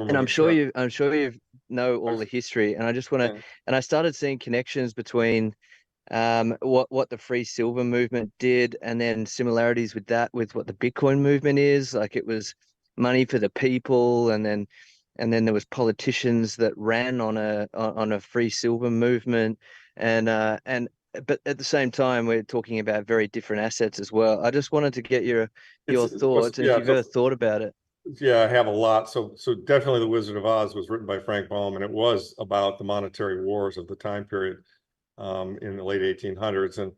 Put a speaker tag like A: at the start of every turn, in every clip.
A: And
B: money. Yeah.
A: I'm sure you know
B: I
A: all the
B: was,
A: history. And I just want to,
B: yeah.
A: and I started seeing connections between what the free silver movement did, and then similarities with that with what the Bitcoin movement is. Like it was money for the people, and then there was politicians that ran on a free silver movement, and but at the same time we're talking about very different assets as well. I just wanted to get
B: It's
A: your thoughts, and if
B: yeah.
A: you've ever thought about it.
B: Yeah, I have a lot. So definitely The Wizard of Oz was written by Frank Baum, and it was about the monetary wars of the time period in the late 1800s. And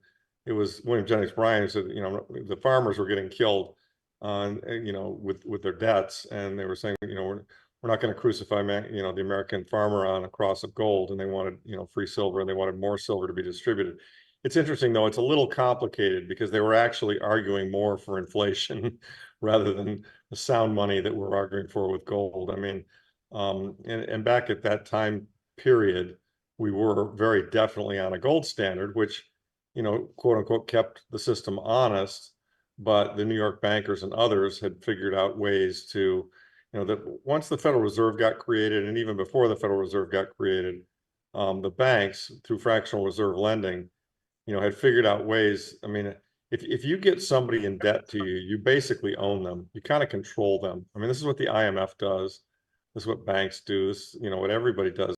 B: it was William Jennings Bryan who said, the farmers were getting killed with their debts, and they were saying, we're not going to crucify, the American farmer on a cross of gold, and they wanted, free silver, and they wanted more silver to be distributed. It's interesting though; it's a little complicated because they were actually arguing more for inflation rather than the sound money that we're arguing for with gold. I mean, and back at that time period, we were very definitely on a gold standard, which, quote unquote, kept the system honest. But the New York bankers and others had figured out ways to, that once the Federal Reserve got created, and even before the Federal Reserve got created, the banks, through fractional reserve lending, had figured out ways. I mean, if you get somebody in debt to you, you basically own them. You kind of control them. I mean, this is what the IMF does. This is what banks do. This, what everybody does.